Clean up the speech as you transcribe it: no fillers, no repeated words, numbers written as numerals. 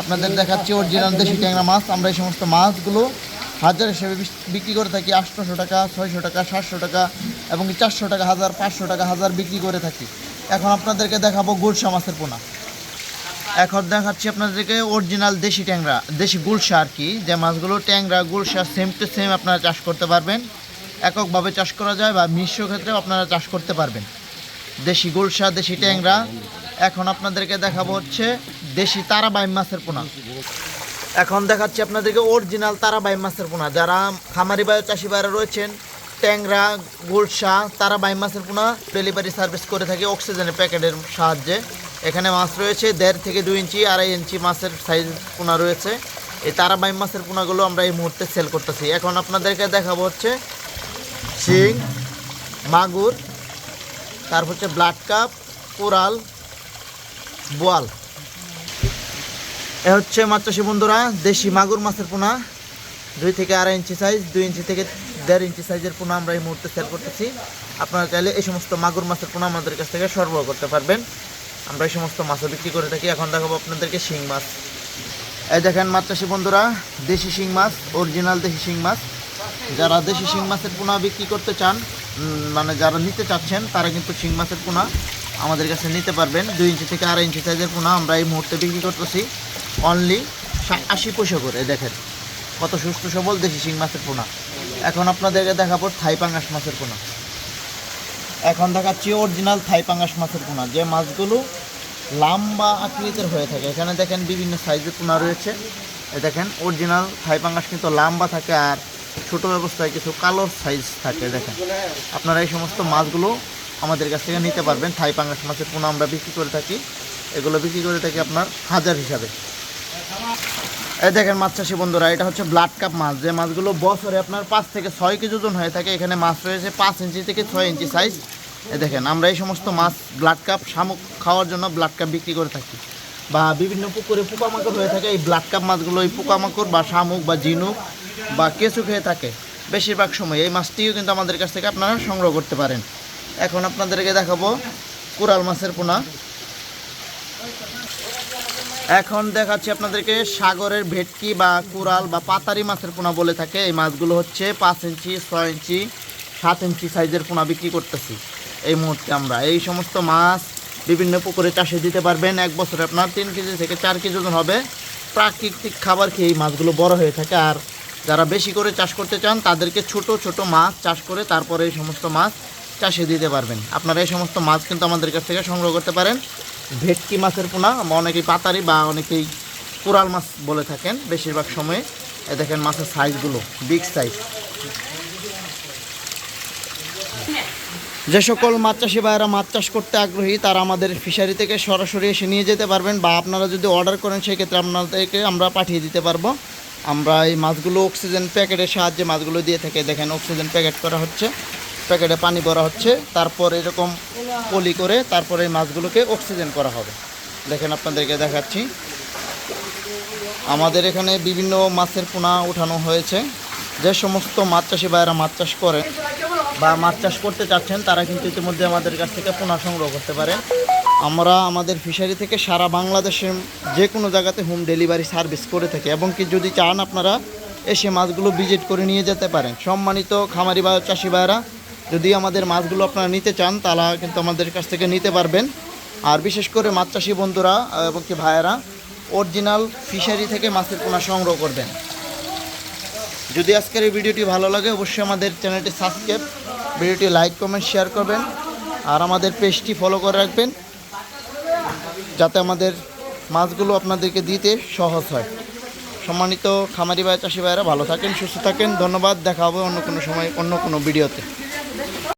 আপনাদের দেখাচ্ছি অরিজিনাল দেশি ট্যাংরা মাছ। আমরা এই সমস্ত মাছগুলো হাজার হিসেবে বিক্রি করে থাকি। 800 টাকা, 600 টাকা, 700 টাকা এবং 400 টাকা হাজার, 500 টাকা হাজার বিক্রি করে থাকি। এখন আপনাদেরকে দেখাবো গুলশা মাছের পোনা। এখন দেখাচ্ছি আপনাদেরকে অরিজিনাল দেশি ট্যাংরা, দেশি গুলশা আর কি, যে মাছগুলো ট্যাংরা গুলশা সেম টু সেম আপনারা চাষ করতে পারবেন। এককভাবে চাষ করা যায় বা মিশ্র ক্ষেত্রেও আপনারা চাষ করতে পারবেন। দেশি গুলশা, দেশি ট্যাংরা। এখন আপনাদেরকে দেখাবো হচ্ছে দেশি তারাবাইম মাছের পোনা। এখন দেখাচ্ছি আপনাদেরকে অরিজিনাল তারাবাইম মাছের পোনা। যারা খামারি বা চাষি ভাইরা রয়েছেন, ট্যাংরা গুলশা তারাবাইম মাছের পোনা ডেলিভারি সার্ভিস করে থাকে অক্সিজেনের প্যাকেটের সাহায্যে। এখানে মাছ রয়েছে 1.5 থেকে 2 ইঞ্চি, 2.5 ইঞ্চি মাছের সাইজ পোনা রয়েছে। এই তারাবাইম মাছের পোনাগুলো আমরা এই মুহূর্তে সেল করতেছি। এখন আপনাদেরকে দেখাবো হচ্ছে শিং, মাগুর, তারপর হচ্ছে ব্লাড কাপ, কোরাল, বোয়াল। এ হচ্ছে মাছ চাষি বন্ধুরা দেশি মাগুর মাছের পোনা, 2 থেকে 2.5 ইঞ্চি সাইজ, 2 ইঞ্চি থেকে 1.5 ইঞ্চি সাইজের পোনা আমরা এই মুহূর্তে সেল করতেছি। আপনারা চাইলে এই সমস্ত মাগুর মাছের পোনা আমাদের কাছ থেকে সরবরাহ করতে পারবেন। আমরা এই সমস্ত মাছও বিক্রি করে থাকি। এখন দেখাবো আপনাদেরকে শিং মাছ। এই দেখেন মাছ চাষি বন্ধুরা, দেশি শিং মাছ, অরিজিনাল দেশি শিং মাছ। যারা দেশি শিং মাছের পোনা বিক্রি করতে চান, মানে যারা নিতে চাচ্ছেন, তারা কিন্তু শিং মাছের পোনা আমাদের কাছে নিতে পারবেন। 2 ইঞ্চি থেকে 2.5 ইঞ্চি সাইজের পোনা আমরা এই মুহূর্তে বিক্রি করতেছি অনলি 80 পয়সা করে। দেখেন কত সুস্থ সবল দেশি শিং মাছের পোনা। এখন আপনাদেরকে দেখাবো থাই পাঙ্গাস মাছের পোনা। এখন দেখাচ্ছি অরিজিনাল থাই পাঙ্গাস মাছের পোনা, যে মাছগুলো লম্বা আকৃতির হয়ে থাকে। এখানে দেখেন বিভিন্ন সাইজের পোনা রয়েছে। এই দেখেন অরিজিনাল থাই পাঙ্গাস কিন্তু লম্বা থাকে আর ছোটো অবস্থায় কিছু কালো সাইজ থাকে। দেখেন আপনারা এই সমস্ত মাছগুলো আমাদের কাছ থেকে নিতে পারবেন। থাই পাঙ্গাস মাছের পোনা আমরা বিক্রি করে থাকি। এগুলো বিক্রি করে থাকি আপনার হাজার হিসাবে। এই দেখেন মাছ চাষি বন্ধুরা, এটা হচ্ছে ব্লাড কাপ মাছ, যে মাছগুলো বছরে আপনার 5 থেকে 6 কেজি ওজন হয়ে থাকে। এখানে মাছ রয়েছে 5 ইঞ্চি থেকে 6 ইঞ্চি সাইজ। এই দেখেন আমরা এই সমস্ত মাছ ব্লাড কাপ, শামুক খাওয়ার জন্য ব্লাড কাপ বিক্রি করে থাকি। বা বিভিন্ন পুকুরে পোকামাকড় হয়ে থাকে, এই ব্লাড কাপ মাছগুলো এই পোকামাকড় বা শামুক বা ঝিনুক বা কেঁচু খেয়ে থাকে বেশিরভাগ সময়। এই মাছটিও কিন্তু আমাদের কাছ থেকে আপনারা সংগ্রহ করতে পারেন। এখন আপনাদেরকে দেখাবো কোরাল মাছের পোনা। এখন দেখাচ্ছি আপনাদেরকে সাগরের ভেটকি বা কোরাল বা পাতারি মাছের পোনা বলে থাকে। এই মাছগুলো হচ্ছে 5 ইঞ্চি, 6 ইঞ্চি, 7 ইঞ্চি সাইজের পোনা বিক্রি করতেছি এই মুহূর্তে। আমরা এই সমস্ত মাছ বিভিন্ন পুকুরে চাষে দিতে পারবেন। এক বছরে আপনার 3 কেজি থেকে 4 কেজি ওজন হবে। প্রাকৃতিক খাবার খেয়ে এই মাছগুলো বড় হয়ে থাকে। আর যারা বেশি করে চাষ করতে চান, তাদেরকে ছোট ছোট মাছ চাষ করে তারপরে এই সমস্ত মাছ চাষে দিতে পারবেন। আপনারা এই সমস্ত মাছ কিন্তু আমাদের কাছ থেকে সংগ্রহ করতে পারেন। ভেটকি মাছের পোনা অনেকেই পাতারি বা অনেকেই কোরাল মাছ বলে থাকেন বেশিরভাগ সময়ে। এই দেখেন মাছের সাইজগুলো বিগ সাইজ। যে সকল মাছ চাষি ভাইয়েরা মাছ চাষ করতে আগ্রহী, তারা আমাদের ফিশারি থেকে সরাসরি এসে নিয়ে যেতে পারবেন। বা আপনারা যদি অর্ডার করেন, সেক্ষেত্রে আপনাদেরকে আমরা পাঠিয়ে দিতে পারবো। আমরা এই মাছগুলো অক্সিজেন প্যাকেটের সাহায্যে মাছগুলো দিয়ে থাকি। দেখেন অক্সিজেন প্যাকেট করা হচ্ছে, প্যাকেটে পানি ভরা হচ্ছে, তারপর এরকম পলি করে তারপরে এই মাছগুলোকে অক্সিজেন করা হবে। দেখেন আপনাদেরকে দেখাচ্ছি, আমাদের এখানে বিভিন্ন মাছের পোনা উঠানো হয়েছে। যে সমস্ত মাছ চাষি ভাইয়েরা মাছ চাষ করেন বা মাছ চাষ করতে চাচ্ছেন, তারা কিন্তু ইতিমধ্যে আমাদের কাছ থেকে পোনা সংগ্রহ করতে পারেন। আমরা আমাদের ফিশারি থেকে সারা বাংলাদেশের যে কোনো জায়গাতে হোম ডেলিভারি সার্ভিস করে থাকি। এবং কি যদি চান, আপনারা এসে মাছগুলো ভিজিট করে নিয়ে যেতে পারেন। সম্মানিত খামারি বা চাষি ভাইয়েরা, যদি আমাদের মাছগুলো আপনারা নিতে চান, তারা কিন্তু আমাদের কাছ থেকে নিতে পারবেন। আর বিশেষ করে মাছ চাষি বন্ধুরা এবং কি ভাইয়েরা অরিজিনাল ফিশারি থেকে মাছের পোনা সংগ্রহ করবেন। যদি আজকের এই ভিডিওটি ভালো লাগে, অবশ্যই আমাদের চ্যানেলটি সাবস্ক্রাইব, ভিডিওটি লাইক, কমেন্ট, শেয়ার করবেন। আর আমাদের পেজটি ফলো করে রাখবেন, যাতে আমাদের মাছগুলো আপনাদেরকে দিতে সহজ হয়। সম্মানিত খামারি ভাই চাষি ভাইয়েরা, ভালো থাকেন, সুস্থ থাকেন। ধন্যবাদ। দেখা হবে অন্য কোনো সময় অন্য কোনো ভিডিওতে।